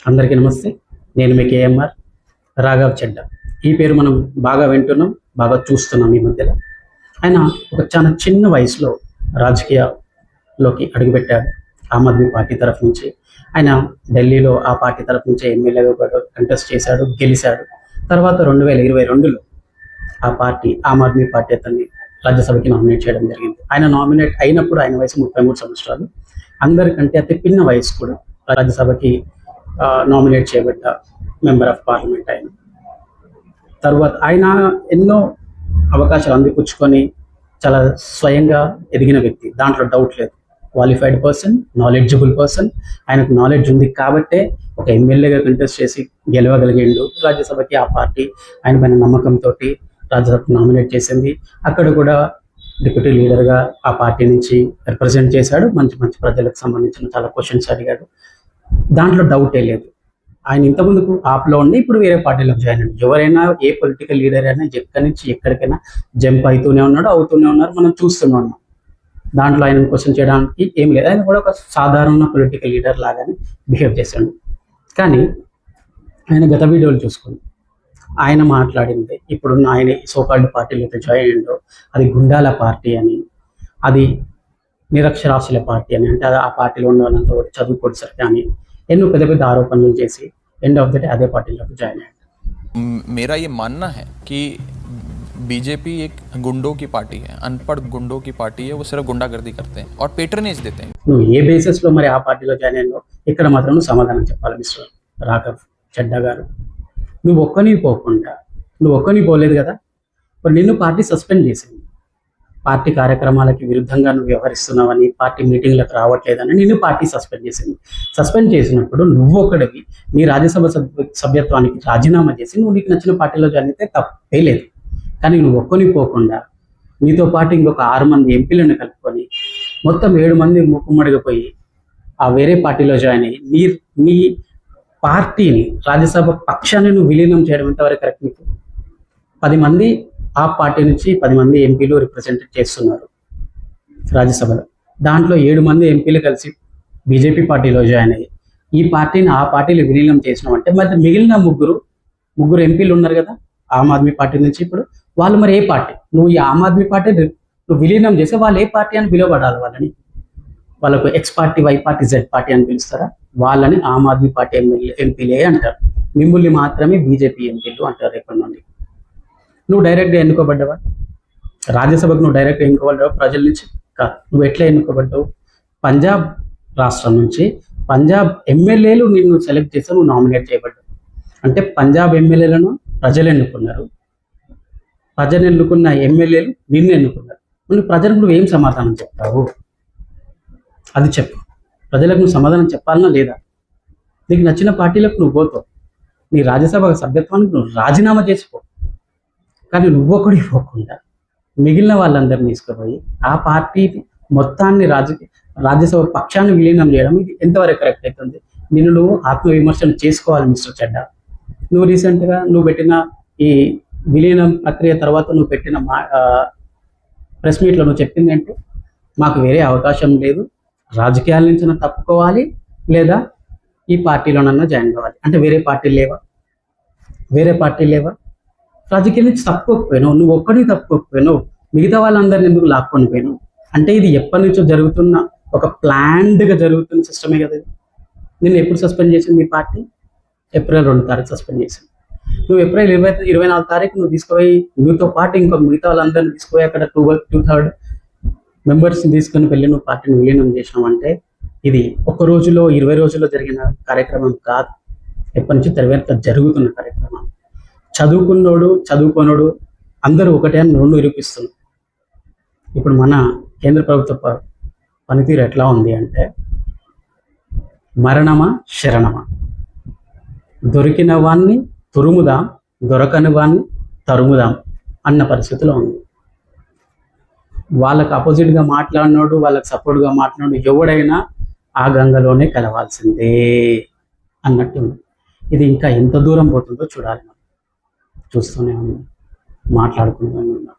అందరికీ నమస్తే. నేను మీ కేఎంఆర్ రాఘవ్ చెడ్డ. ఈ పేరు మనం బాగా వింటున్నాం, బాగా చూస్తున్నాం ఈ మధ్యలో. ఆయన ఒక చాలా చిన్న వయసులో రాజకీయాల్లోకి అడుగుపెట్టాడు. ఆమ్ ఆద్మీ పార్టీ తరఫు నుంచి ఆయన ఢిల్లీలో ఆ పార్టీ తరఫు నుంచి ఎమ్మెల్యేగా కూడా కంటెస్ట్ చేశాడు, గెలిచాడు. తర్వాత 2022లో ఆ పార్టీ ఆమ్ ఆద్మీ పార్టీ అతన్ని రాజ్యసభకి నామినేట్ చేయడం జరిగింది. ఆయన నామినేట్ అయినప్పుడు ఆయన వయసు 33 సంవత్సరాలు. అందరికంటే అతి పిన్న వయసు కూడా రాజ్యసభకి నామినేట్ చేయబడ్డ మెంబర్ ఆఫ్ పార్లమెంట్ ఆయన. తర్వాత ఆయన ఎన్నో అవకాశాలు అందిపుచ్చుకొని చాలా స్వయంగా ఎదిగిన వ్యక్తి, దాంట్లో డౌట్ లేదు. Qualified person, knowledgeable person. ఆయనకు నాలెడ్జ్ ఉంది కాబట్టే ఒక ఎమ్మెల్యేగా కంటెస్ట్ చేసి గెలవగలిగిండు. రాజ్యసభకి ఆ పార్టీ ఆయన పైన నమ్మకంతో రాజ్యసభకు నామినేట్ చేసింది. అక్కడ కూడా డిప్యూటీ లీడర్గా ఆ పార్టీ నుంచి రిప్రజెంట్ చేశాడు. మంచి మంచి ప్రజలకు సంబంధించిన చాలా క్వశ్చన్స్ అడిగాడు. దాంట్లో డౌటే లేదు. ఆయన ఇంతకుముందుకు ఆప్లో ఉండి ఇప్పుడు వేరే పార్టీలోకి జాయిన్ అయ్యాడు. ఎవరైనా ఏ పొలిటికల్ లీడర్ అయినా ఎక్కడి నుంచి ఎక్కడికైనా జంప్ అవుతూనే ఉన్నారు, మనం చూస్తూనే ఉన్నాం. దాంట్లో ఆయన క్వశ్చన్ చేయడానికి ఏం లేదు. ఆయన కూడా ఒక సాధారణ పొలిటికల్ లీడర్ లాగానే బిహేవ్ చేశాడు. కానీ ఆయన గత వీడియోలు చూసుకోండి, ఆయన మాట్లాడింది ఇప్పుడున్న ఆయన సోకాల్డ్ పార్టీలో జాయిన్ అయ్యిండో అది గుండాల పార్టీ అని, అది నిరక్షరాస్యుల పార్టీ అని, అంటే ఆ పార్టీలో ఉన్న వాళ్ళంతా కూడా చదువుకోడు సార్ కానీ ఎన్నో పెద్ద పెద్ద ఆరోపణలు చేసి ఎండ్ ఆఫ్ ద డే అదే పార్టీలోకి జాయిన్ అయ్యాడు. मेरा ये मानना है कि बीजेपी एक गुंडों की पार्टी है, अनपढ़ गुंडों की पार्टी है। वो सिर्फ गुंडागर्दी करते हैं और पेट्रनेज देते हैं। నువ్వు ఏ బేసిస్లో మరి ఆ పార్టీలో జాయిన్ అయ్యావు ఇక్కడ మాత్రం నువ్వు సమాధానం చెప్పాలి మిస్టర్ రాఘవ్ చెడ్డా గారు. నువ్వు ఒక్కని పోలేదు కదా, మరి నిన్ను పార్టీ సస్పెండ్ చేసింది. పార్టీ కార్యక్రమాలకి విరుద్ధంగా నువ్వు వ్యవహరిస్తున్నావని, పార్టీ మీటింగ్లకు రావట్లేదని నిన్ను పార్టీ సస్పెండ్ చేసింది. సస్పెండ్ చేసినప్పుడు నువ్వు ఒకటివి నీ రాజ్యసభ సభ్యత్వానికి రాజీనామా చేసి నువ్వు నీకు నచ్చిన పార్టీలో జాయిన్ అయితే తప్పే లేదు. కానీ నువ్వు పోకుండా నీతో పాటు ఇంకొక 6 మంది ఎంపీలను కలుపుకొని మొత్తం 7 మంది ముక్కుమ్మడిగిపోయి ఆ వేరే పార్టీలో జాయిన్ అయ్యి నీ పార్టీని రాజ్యసభ పక్షాన్ని నువ్వు విలీనం చేయడం ఎంతవరకు కరెక్ట్? నీకు 10 మంది ఆ పార్టీ నుంచి 10 మంది ఎంపీలు రిప్రజెంట్ చేస్తున్నారు రాజ్యసభలో. దాంట్లో 7 మంది ఎంపీలు కలిసి బీజేపీ పార్టీలో జాయిన్ అయ్యి ఈ పార్టీని ఆ పార్టీలో విలీనం చేసినామంటే మరి మిగిలిన ముగ్గురు ఎంపీలు ఉన్నారు కదా ఆమ్ ఆద్మీ పార్టీ నుంచి, ఇప్పుడు వాళ్ళు మరి ఏ పార్టీ? నువ్వు ఈ ఆమ్ ఆద్మీ పార్టీ నువ్వు విలీనం చేస్తే వాళ్ళు ఏ పార్టీ అని పిలువబడాలి? వాళ్ళకు X party, why party, Z party అని పిలుస్తారా? వాళ్ళని ఆమ్ ఆద్మీ పార్టీ ఎంపీలే అంటారు. మిమ్మల్ని మాత్రమే బీజేపీ ఎంపీలు అంటారు ఎక్కడి నుండి. నువ్వు డైరెక్ట్గా ఎన్నుకోబడ్డావా? రాజ్యసభకు నువ్వు డైరెక్ట్గా ఎన్నుకోబడ్డావు ప్రజల నుంచి కాదు. నువ్వు ఎట్లా ఎన్నుకోబడ్డావు? పంజాబ్ రాష్ట్రం నుంచి పంజాబ్ ఎమ్మెల్యేలు నిన్ను సెలెక్ట్ చేసి నువ్వు నామినేట్ చేయబడ్డావు. అంటే పంజాబ్ ఎమ్మెల్యేలను ప్రజలు ఎన్నుకున్నారు, ప్రజలు ఎన్నుకున్న ఎమ్మెల్యేలు నిన్ను ఎన్నుకున్నారు. నువ్వు ప్రజలకు నువ్వు ఏం సమాధానం చెప్తావు? అది చెప్పు. ప్రజలకు నువ్వు సమాధానం చెప్పాలన్నా లేదా? నీకు నచ్చిన పార్టీలకు నువ్వు పోతావు, నీ రాజ్యసభ సభ్యత్వానికి నువ్వు రాజీనామా చేసిపో. కానీ నువ్వొకడి పోకుండా మిగిలిన వాళ్ళందరినీ తీసుకుపోయి ఆ పార్టీ మొత్తాన్ని రాజ్యసభ పక్షాన్ని విలీనం చేయడం ఇది ఎంతవరకు కరెక్ట్ అవుతుంది? నిన్ను నువ్వు ఆత్మవిమర్శన చేసుకోవాలి మిస్టర్ చెడ్డా. నువ్వు రీసెంట్గా నువ్వు పెట్టిన ఈ విలీనం ప్రక్రియ తర్వాత నువ్వు పెట్టిన ప్రెస్ మీట్లో నువ్వు చెప్పింది ఏంటి? మాకు వేరే అవకాశం లేదు, రాజకీయాల నుంచి తప్పుకోవాలి లేదా ఈ పార్టీలోనన్నా జాయిన్ కావాలి. అంటే వేరే పార్టీ లేవా? రాజకీయాల నుంచి తప్పుకోకపోయినావు, నువ్వు ఒక్కడిని తప్పుకోకపోయినావు, మిగతా వాళ్ళందరినీ ఎందుకు లాక్కొని పోయినావు? అంటే ఇది ఎప్పటి నుంచో జరుగుతున్న ఒక ప్లాన్డ్గా జరుగుతున్న సిస్టమే కదా ఇది. నిన్ను ఎప్పుడు సస్పెండ్ చేసింది మీ పార్టీ? ఏప్రిల్ 2 తారీఖు సస్పెండ్ చేసింది. నువ్వు ఏప్రిల్ 24 తారీఖు నువ్వు తీసుకుపోయి నీతో పాటు ఇంకో మిగతా వాళ్ళందరినీ తీసుకుపోయి అక్కడ 2/3 మెంబర్స్ని తీసుకుని వెళ్ళి నువ్వు పార్టీని విలీనం చేసినావు. అంటే ఇది 1 రోజులో 20 రోజుల్లో జరిగిన కార్యక్రమం కాదు, ఎప్పటి నుంచి తర్వాత జరుగుతున్న కార్యక్రమం. చదువుకోనోడు అందరూ ఒకటే అని రెండు నిరూపిస్తున్నారు. ఇప్పుడు మన కేంద్ర ప్రభుత్వ పనితీరు ఎట్లా ఉంది అంటే మరణమా శరణమా, దొరికిన వాణ్ణి తురుముదాం, దొరకని వాణ్ణి తరుముదాం అన్న పరిస్థితిలో ఉంది. వాళ్ళకు అపోజిట్గా మాట్లాడినోడు, వాళ్ళకి సపోర్ట్గా మాట్లాడినోడు ఎవడైనా ఆ గంగలోనే కలవాల్సిందే అన్నట్టుంది. ఇది ఇంకా ఎంత దూరం పోతుందో చూడాలి. మనం చూస్తూనే ఉన్నాం, మాట్లాడుకుంటూనే ఉన్నాం.